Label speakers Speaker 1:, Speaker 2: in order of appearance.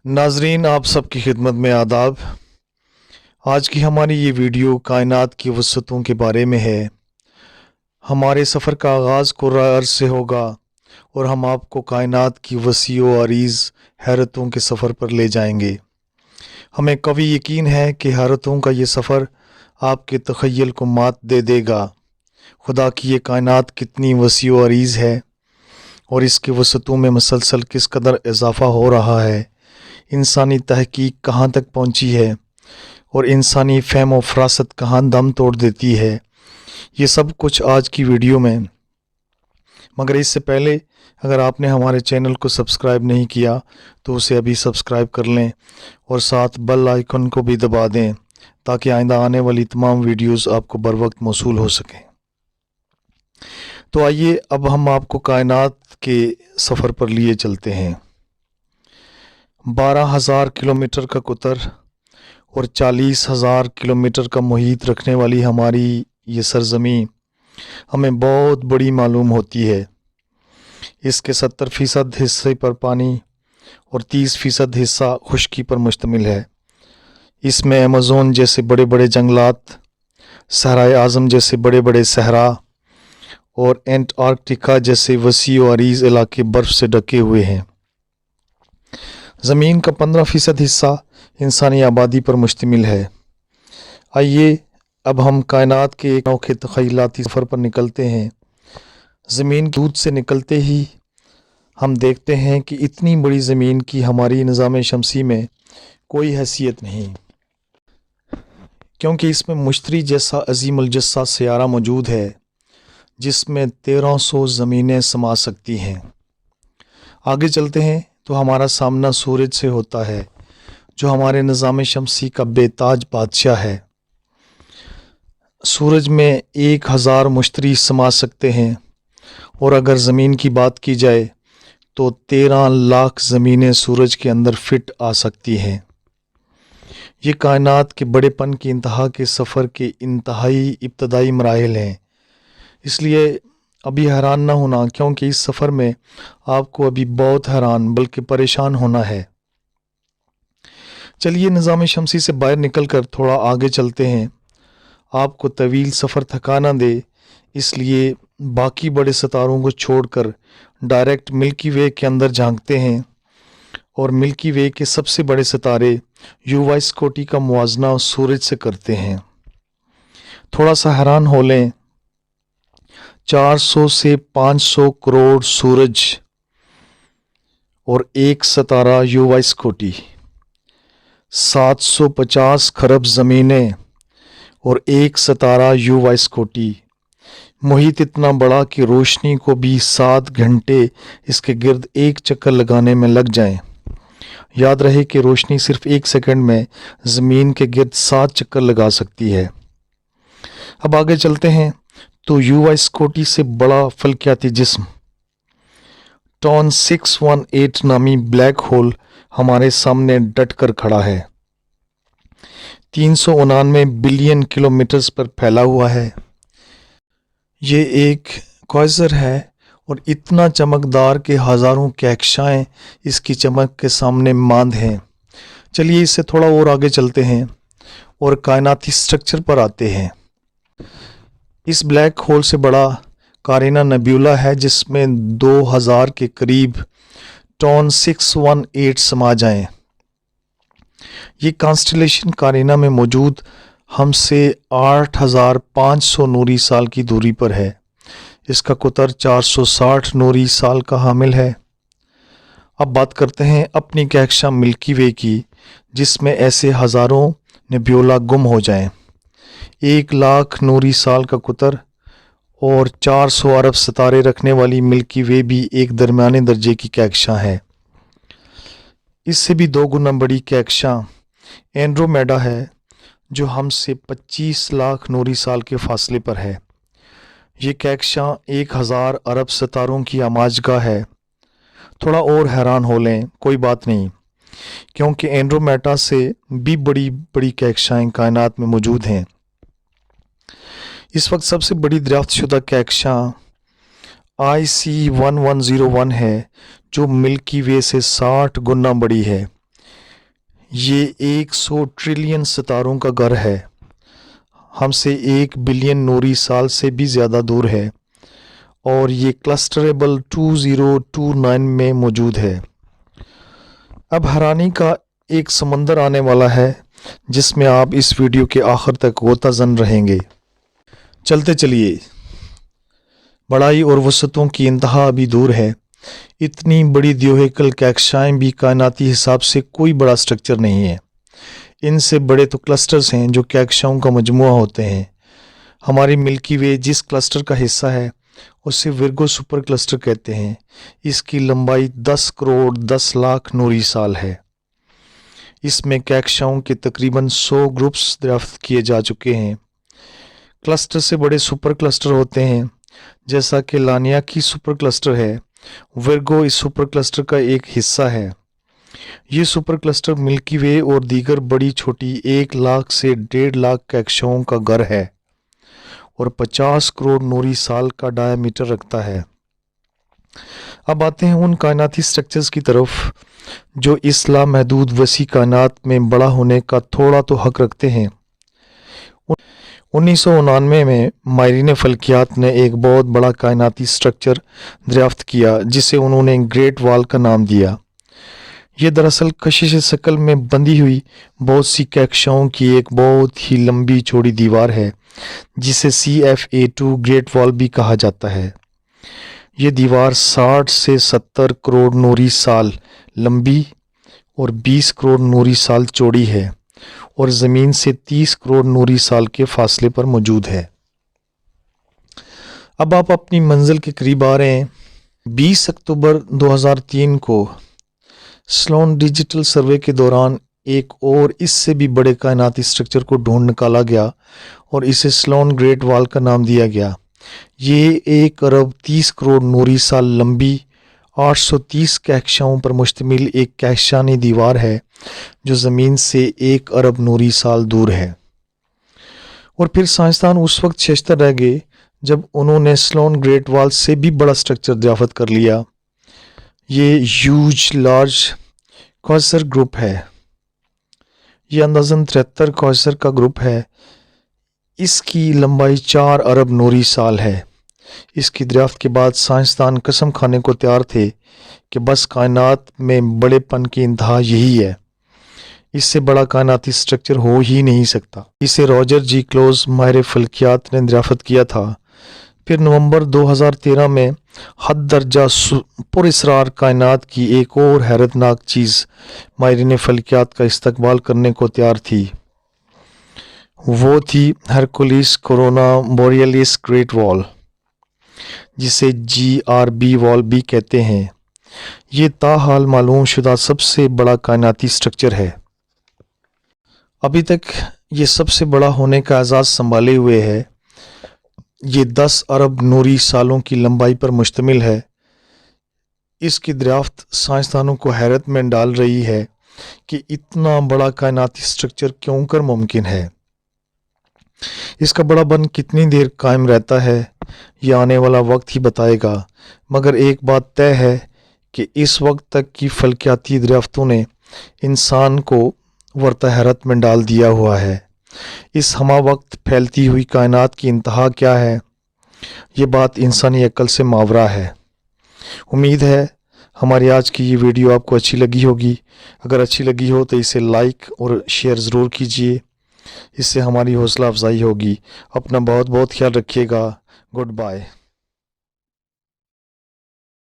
Speaker 1: नाजरीन, आप सबकी खिदमत में आदाब। आज की हमारी ये वीडियो कायनात की वसअतों के बारे में है। हमारे सफ़र का आगाज़ कुर्रा अर्ज़ से होगा और हम आपको कायनात की वसी व अरीज़ हैरतों के सफ़र पर ले जाएंगे। हमें कवी यकीन है कि हैरतों का ये सफ़र आपके तख़य्युल को मात दे देगा। खुदा की ये कायनात कितनी वसी व अरीज़ है और इसकी वसअतों में मसलसल किस कदर इजाफ़ा हो रहा है। इंसानी तहकीक कहाँ तक पहुँची है और इंसानी फ़हम व फ़रासत कहाँ दम तोड़ देती है, ये सब कुछ आज की वीडियो में। मगर इससे पहले अगर आपने हमारे चैनल को सब्सक्राइब नहीं किया तो उसे अभी सब्सक्राइब कर लें और साथ बेल आइकन को भी दबा दें ताकि आइंदा आने वाली तमाम वीडियोस आपको बर वक्त मौसूल हो सकें। तो आइए अब हम आपको कायनात के सफ़र पर लिए चलते हैं। 12,000 किलोमीटर का कुतर और 40,000 किलोमीटर का मुहीत रखने वाली हमारी ये सरज़मीं हमें बहुत बड़ी मालूम होती है। इसके 70% हिस्से पर पानी और 30% हिस्सा खुश्की पर मुश्तमिल है। इसमें अमेज़न जैसे बड़े बड़े जंगलात, सहराए आज़म जैसे बड़े बड़े सहरा और एंटार्कटिका जैसे वसी व अरीज़ इलाके बर्फ़ से ढके हुए हैं। ज़मीन का 15% हिस्सा इंसानी आबादी पर मुश्तमिल है। आइए अब हम कायनात के एक अनोखे तख़य्युलाती सफ़र पर निकलते हैं। ज़मीन की दूध से निकलते ही हम देखते हैं कि इतनी बड़ी ज़मीन की हमारी निज़ाम शमसी में कोई हैसियत नहीं, क्योंकि इसमें मुश्तरी जैसा अज़ीमुल जस्सा सयारा मौजूद है जिसमें 1300 ज़मीनें समा सकती हैं। आगे चलते हैं तो हमारा सामना सूरज से होता है जो हमारे निज़ाम शमसी का बेताज बादशाह है। सूरज में 1000 मुश्तरी समा सकते हैं और अगर ज़मीन की बात की जाए तो 13 लाख ज़मीनें सूरज के अंदर फिट आ सकती हैं। ये कायनात के बड़ेपन की इंतहा के सफ़र के इंतहाई इब्तदाई मराहिल हैं। इसलिए अभी हैरान ना होना, क्योंकि इस सफ़र में आपको अभी बहुत हैरान बल्कि परेशान होना है। चलिए निज़ाम शमसी से बाहर निकल कर थोड़ा आगे चलते हैं। आपको तवील सफ़र थका ना दे, इसलिए बाकी बड़े सितारों को छोड़कर डायरेक्ट मिल्की वे के अंदर झांकते हैं और मिल्की वे के सबसे बड़े सितारे युवा स्कॉटी का मुआजना सूरज से करते हैं। थोड़ा सा हैरान हो लें, 400 से 500 करोड़ सूरज और एक सितारा युवा स्कॉटी, 750 खरब ज़मीनें और एक सितारा युवा स्कॉटी। मुहित इतना बड़ा कि रोशनी को भी 7 घंटे इसके गिर्द एक चक्कर लगाने में लग जाएं। याद रहे कि रोशनी सिर्फ 1 सेकंड में ज़मीन के गिर्द 7 चक्कर लगा सकती है। अब आगे चलते हैं तो युवा स्कॉटी से बड़ा फल्कियाती जिस्म टॉन 618 नामी ब्लैक होल हमारे सामने डट कर खड़ा है। 399 बिलियन किलोमीटर्स पर फैला हुआ है। ये एक क्वाज़र है और इतना चमकदार कि हज़ारों कहकशाएँ इसकी चमक के सामने मांद हैं। चलिए इससे थोड़ा और आगे चलते हैं और कायनाती स्ट्रक्चर पर आते हैं। इस ब्लैक होल से बड़ा कारिना नेब्यूला है जिसमें 2000 के करीब टॉन 618 समा जाएं। ये कॉन्स्टेलेशन कारिना में मौजूद हमसे 8500 नूरी साल की दूरी पर है। इसका कुतर 460 नूरी साल का हामिल है। अब बात करते हैं अपनी कहकशां मिल्की वे की, जिसमें ऐसे हज़ारों नेब्यूला गुम हो जाएं। 1 लाख नूरी साल का कुतर और 400 अरब सितारे रखने वाली मिल्की वे भी एक दरमियाने दर्जे की कहकशां है। इससे भी 2 गुना बड़ी कहकशां एंड्रोमेडा है जो हमसे 25 लाख नूरी साल के फासले पर है। ये कहकशां 1000 अरब सितारों की आमाजगाह है। थोड़ा और हैरान हो लें, कोई बात नहीं, क्योंकि एंड्रोमेडा से भी बड़ी बड़ी कहकशाएं कायनात में मौजूद हैं। इस वक्त सबसे बड़ी दरियाफ्तशुदा कहकशां IC1101 है जो मिल्की वे से 60 गुना बड़ी है। یہ 100 ٹریلین ستاروں کا گھر ہے، ہم سے 1 بلین نوری سال سے بھی زیادہ دور ہے، اور یہ کلسٹریبل 2029 میں موجود ہے۔ اب حیرانی کا ایک سمندر آنے والا ہے جس میں آپ اس ویڈیو کے آخر تک غوطہ زن رہیں گے۔ چلتے چلیے، بڑائی اور وسعتوں کی انتہا ابھی دور ہے۔ اتنی بڑی دیوہیکل کیکشائیں بھی کائناتی حساب سے کوئی بڑا سٹرکچر نہیں ہے۔ ان سے بڑے تو کلسٹرز ہیں جو کیکشاؤں کا مجموعہ ہوتے ہیں۔ ہماری ملکی وے جس کلسٹر کا حصہ ہے اسے ورگو سپر کلسٹر کہتے ہیں۔ اس کی لمبائی 10 کروڑ 10 لاکھ نوری سال ہے۔ اس میں کیکشاؤں کے تقریباً 100 گروپس دریافت کیے جا چکے ہیں۔ کلسٹر سے بڑے سپر کلسٹر ہوتے ہیں، جیسا کہ لانیاکی سپر کلسٹر ہے۔ ورگو اس سپر کلسٹر کا ایک حصہ ہے۔ یہ سپر کلسٹر ملکی وے اور دیگر بڑی چھوٹی 1 لاکھ سے 1.5 لاکھ کیکشاؤں کا گھر ہے اور 50 کروڑ نوری سال کا ڈایا میٹر رکھتا ہے۔ اب آتے ہیں ان کائناتی سٹرکچرز کی طرف جو اس لامحدود وسیع کائنات میں بڑا ہونے کا تھوڑا تو حق رکھتے ہیں۔ 1999 میں ماہرین فلکیات نے ایک بہت بڑا کائناتی سٹرکچر دریافت کیا جسے انہوں نے گریٹ وال کا نام دیا۔ یہ دراصل کشش ثقل میں بندھی ہوئی بہت سی کیکشاؤں کی ایک بہت ہی لمبی چوڑی دیوار ہے جسے CFA2 گریٹ وال بھی کہا جاتا ہے۔ یہ دیوار 60 سے 70 کروڑ نوری سال لمبی اور 20 کروڑ نوری سال چوڑی ہے اور زمین سے 30 کروڑ نوری سال کے فاصلے پر موجود ہے۔ اب آپ اپنی منزل کے قریب آ رہے ہیں۔ 20 اکتوبر 2003 کو سلون ڈیجیٹل سروے کے دوران ایک اور اس سے بھی بڑے کائناتی سٹرکچر کو ڈھونڈ نکالا گیا اور اسے سلون گریٹ وال کا نام دیا گیا۔ یہ 1 ارب 30 کروڑ نوری سال لمبی 830 کیکشاؤں پر مشتمل ایک کہکشانی دیوار ہے جو زمین سے 1 ارب نوری سال دور ہے۔ اور پھر سائنسدان اس وقت ششدر رہ گئے جب انہوں نے سلون گریٹ وال سے بھی بڑا سٹرکچر دریافت کر لیا۔ یہ ہیوج لارج کوئسر گروپ ہے۔ یہ اندازاً 73 کوئسر کا گروپ ہے۔ اس کی لمبائی 4 ارب نوری سال ہے۔ اس کی دریافت کے بعد سائنسدان قسم کھانے کو تیار تھے کہ بس کائنات میں بڑے پن کی انتہا یہی ہے، اس سے بڑا کائناتی سٹرکچر ہو ہی نہیں سکتا۔ اسے راجر جی کلوز ماہر فلکیات نے دریافت کیا تھا۔ پھر نومبر 2013 میں حد درجہ پر اسرار کائنات کی ایک اور حیرت ناک چیز ماہرین فلکیات کا استقبال کرنے کو تیار تھی۔ وہ تھی ہرکولیس کورونا بوریالیس گریٹ وال، جسے GRB وال بھی کہتے ہیں۔ یہ تاحال معلوم شدہ سب سے بڑا کائناتی سٹرکچر ہے۔ ابھی تک یہ سب سے بڑا ہونے کا اعزاز سنبھالے ہوئے ہے۔ یہ 10 ارب نوری سالوں کی لمبائی پر مشتمل ہے۔ اس کی دریافت سائنسدانوں کو حیرت میں ڈال رہی ہے کہ اتنا بڑا کائناتی سٹرکچر کیوں کر ممکن ہے۔ اس کا بڑا بن کتنی دیر قائم رہتا ہے یہ آنے والا وقت ہی بتائے گا، مگر ایک بات طے ہے کہ اس وقت تک کی فلکیاتی دریافتوں نے انسان کو ورطہ حیرت میں ڈال دیا ہوا ہے۔ اس ہمہ وقت پھیلتی ہوئی کائنات کی انتہا کیا ہے، یہ بات انسانی عقل سے ماورا ہے۔ امید ہے ہماری آج کی یہ ویڈیو آپ کو اچھی لگی ہوگی۔ اگر اچھی لگی ہو تو اسے لائک اور شیئر ضرور کیجیے، اس سے ہماری حوصلہ افزائی ہوگی۔ اپنا بہت بہت خیال رکھیے گا۔ Good bye.